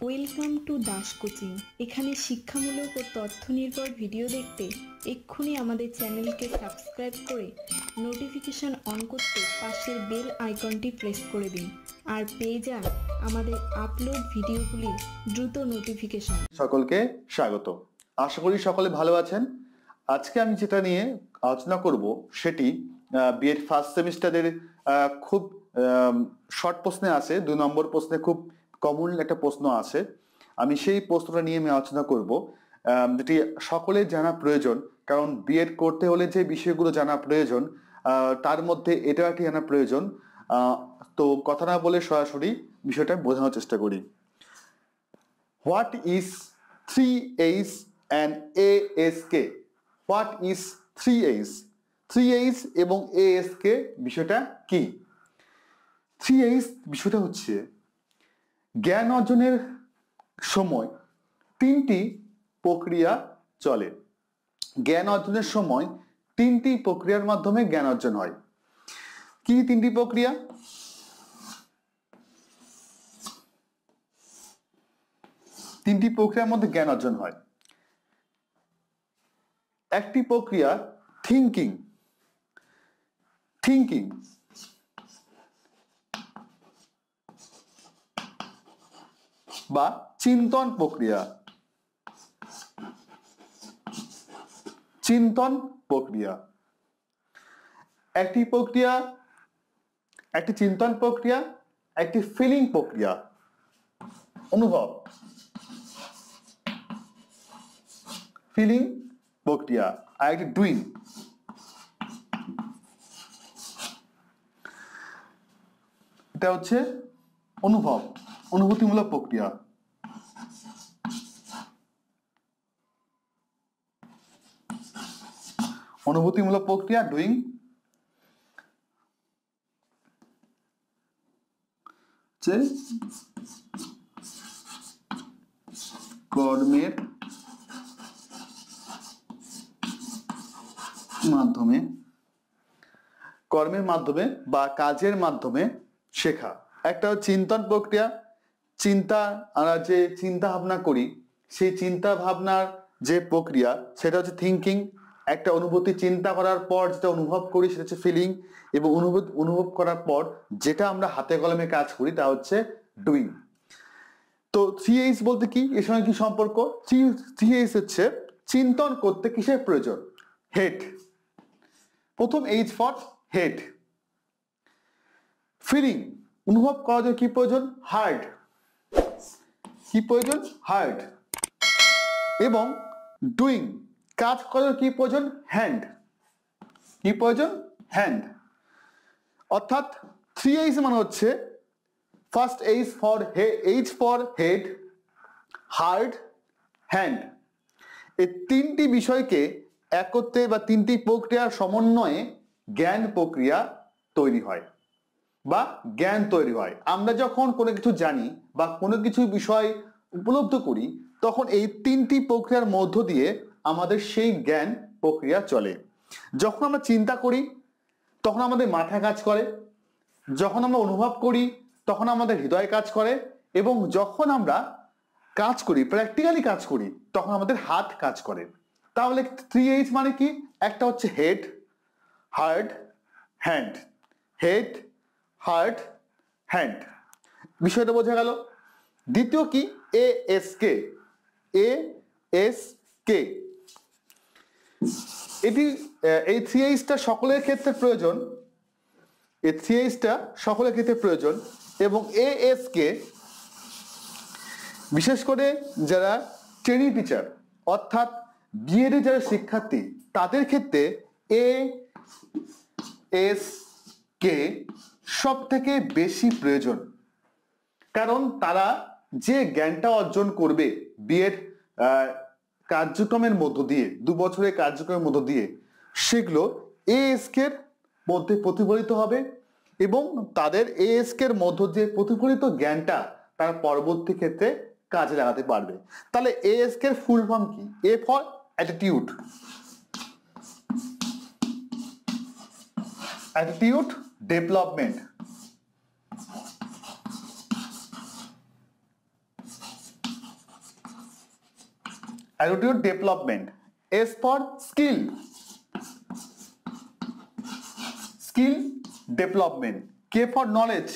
Welcome to Das coaching. এখানে শিক্ষামূলক ও তথ্য নির্ভর ভিডিও দেখতে এক্ষুনি আমাদের চ্যানেলকে সাবস্ক্রাইব করে নোটিফিকেশন অন করতে পাশের বেল আইকনটি প্রেস করে দিন আর পেয়ে যান আমাদের আপলোড ভিডিওগুলির দ্রুত নোটিফিকেশন। সকলকে স্বাগত। আশা করি সকলে ভালো আছেন। আজকে আমি যেটা নিয়ে আলোচনা করব সেটি বিএড ফার্স্ট সেমিস্টারের খুব শর্ট প্রশ্নে আছে, 2 নম্বর প্রশ্নে খুব কমন একটা প্রশ্ন আছে। আমি সেই প্রশ্নটা নিয়ে আমি আলোচনা করব, যেটি সকলের জানা প্রয়োজন। কারণ বিএড করতে হলে যে বিষয়গুলো জানা প্রয়োজন তার মধ্যে এটা একটি জানা প্রয়োজন। তো কথা না বলে সরাসরি বিষয়টা বোঝানোর চেষ্টা করি। What is 3H and ASK? What is 3H? 3H এবং ASK বিষয়টা কি? 3H বিষয়টা হচ্ছে জ্ঞান অর্জনের সময় 3টি প্রক্রিয়া চলে। জ্ঞান অর্জনের সময় 3টি প্রক্রিয়ার মাধ্যমে জ্ঞান অর্জন হয়। কি 3টি প্রক্রিয়া? তিনটি প্রক্রিয়ার মধ্যে জ্ঞান অর্জন হয়। একটি প্রক্রিয়া থিঙ্কিং বা চিন্তন প্রক্রিয়া। একটি প্রক্রিয়া, একটি চিন্তন প্রক্রিয়া, একটি ফিলিং প্রক্রিয়া, অনুভব ফিলিং প্রক্রিয়া, আর একটি ডুইং। এটা হচ্ছে অনুভূতিমূলক প্রক্রিয়া। অনুভূতিমূলক প্রক্রিয়া ডুইং। কর্মের মাধ্যমে বা কাজের মাধ্যমে শেখা। একটা চিন্তন প্রক্রিয়া, আমরা যে চিন্তা ভাবনা করি সেই চিন্তা ভাবনার যে প্রক্রিয়া সেটা হচ্ছে থিঙ্কিং। একটা অনুভূতি চিন্তা করার পর যেটা অনুভব করি সেটা হচ্ছে ফিলিং, এবং অনুভব করার পর যেটা আমরা হাতে কলমে কাজ করি তা হচ্ছে ডুইং। তো 3H বলতে কি, এর সঙ্গে কি সম্পর্ক? 3H হচ্ছে চিন্তন করতে কিসের প্রয়োজন? হেড। প্রথম H ফর হেড। ফিলিং, অনুভব করার জন্য কি প্রয়োজন? হার্ট। কি প্রয়োজন? হার্ট। এবং ডুইং, কাজ করার জন্য কি প্রয়োজন? হ্যান্ড। কি প্রয়োজন? হ্যান্ড। অর্থাৎ 3H মানে হচ্ছে first H for head, heart, hand. এই 3টি বিষয়কে একত্রে বা 3টি প্রক্রিয়ার সমন্বয়ে জ্ঞান প্রক্রিয়া তৈরি হয় বা জ্ঞান তৈরি হয়। আমরা যখন কোনো কিছু জানি বা কোনো কিছু বিষয় উপলব্ধি করি তখন এই 3টি প্রক্রিয়ার মধ্য দিয়ে আমাদের সেই জ্ঞান প্রক্রিয়া চলে। যখন আমরা চিন্তা করি তখন আমাদের মাথা কাজ করে, যখন আমরা অনুভব করি তখন আমাদের হৃদয় কাজ করে, এবং যখন আমরা কাজ করি, প্র্যাকটিক্যালি কাজ করি, তখন আমাদের হাত কাজ করে। তাহলে 3H মানে কি? একটা হচ্ছে head, heart, hand. Head, heart, hand, বিষয়টা বোঝা গেল। দ্বিতীয় কি? ASK। এটি এই 3Hটা সকলের ক্ষেত্রে প্রয়োজন। এই 3Hটা সকলের ক্ষেত্রে প্রয়োজন। এবং ASK বিশেষ করে যারা ট্রেনিং টিচার অর্থাৎ বিএড এর যারা শিক্ষার্থী তাদের ক্ষেত্রে ASK সব থেকে বেশি প্রয়োজন। কারণ তারা যে জ্ঞানটা অর্জন করবে বিএড কার্যক্রমের মধ্য দিয়ে, 2 বছরের কার্যক্রমের মধ্য দিয়ে, সেগুলো ASK এর মধ্যে প্রতিফলিত হবে এবং তাদের ASK এর মধ্য দিয়ে প্রতিফলিত জ্ঞানটা তারা পরবর্তী ক্ষেত্রে কাজে লাগাতে পারবে। তাহলে ASK এর ফুল ফর্ম কি? A for attitude. Attitude development. Attitude development. S for skill, skill development. K for knowledge,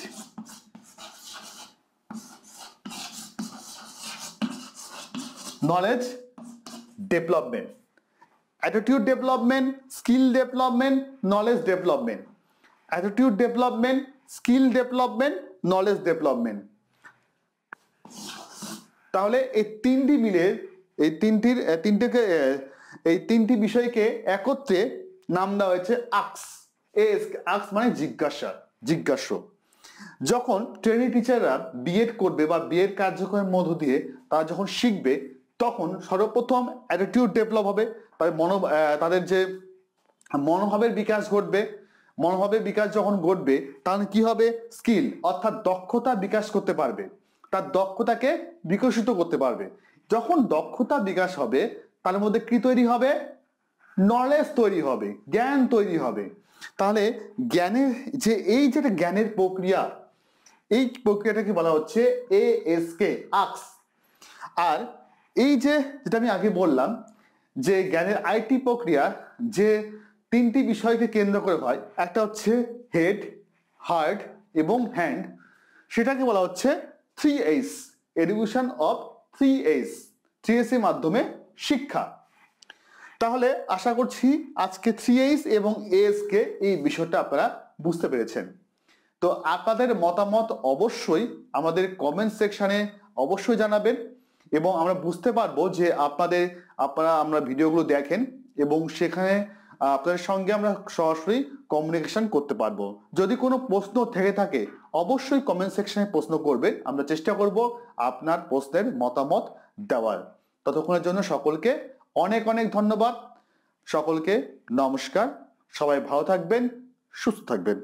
knowledge development, attitude development, skill development, knowledge development, attitude development, skill development, knowledge development। তাহলে এই তিনটি মিলে এই তিনটি বিষয়কে একত্রে নাম দেওয়া হয়েছে আক্স। আক্স মানে জিজ্ঞাসা, জিজ্ঞাস্য। যখন ট্রেনিং টিচাররা বিএড করবে বা বিএড কার্যক্রমের মধ্য দিয়ে তারা যখন শিখবে, তখন সর্বপ্রথম অ্যাটিটিউড ডেভেলপ হবে, তাদের যে মনোভাবের বিকাশ ঘটবে। মনোভাবের বিকাশ যখন ঘটবে তাহলে কি হবে, স্কিল অর্থাৎ দক্ষতা বিকাশ করতে পারবে, তার দক্ষতাকে বিকশিত করতে পারবে। যখন দক্ষতা বিকাশ হবে তার মধ্যে কি তৈরি হবে, নলেজ তৈরি হবে, জ্ঞান তৈরি হবে। তাহলে জ্ঞানের যে এই যেটা জ্ঞানের প্রক্রিয়া, এই প্রক্রিয়াটাকে বলা হচ্ছে এএসকে, আক্স। আর এই যেটা আমি আগে বললাম যে জ্ঞানের আইটি প্রক্রিয়া যে তিনটি বিষয়কে কেন্দ্র করে হয়, একটা হচ্ছে হেড, হার্ট এবং হ্যান্ড, সেটাকে বলা হচ্ছে 3H, education of 3H, 3H এর মাধ্যমে শিক্ষা। তাহলে আশা করছি আজকে 3H এবং AS কে এই বিষয়টা আপনারা বুঝতে পেরেছেন। তো আপনাদের মতামত অবশ্যই আমাদের কমেন্ট সেকশনে অবশ্যই জানাবেন, এবং আমরা বুঝতে পারবো যে আপনারা আমরা ভিডিওগুলো দেখেন এবং সেখানে আপনাদের সঙ্গে আমরা সরাসরি কমিউনিকেশন করতে পারবো। যদি কোনো প্রশ্ন থেকে থাকে অবশ্যই কমেন্ট সেকশনে প্রশ্ন করবেন, আমরা চেষ্টা করব আপনার প্রশ্নের মতামত দেওয়ার। ততক্ষণের জন্য সকলকে অনেক অনেক ধন্যবাদ, সকলকে নমস্কার, সবাই ভালো থাকবেন, সুস্থ থাকবেন।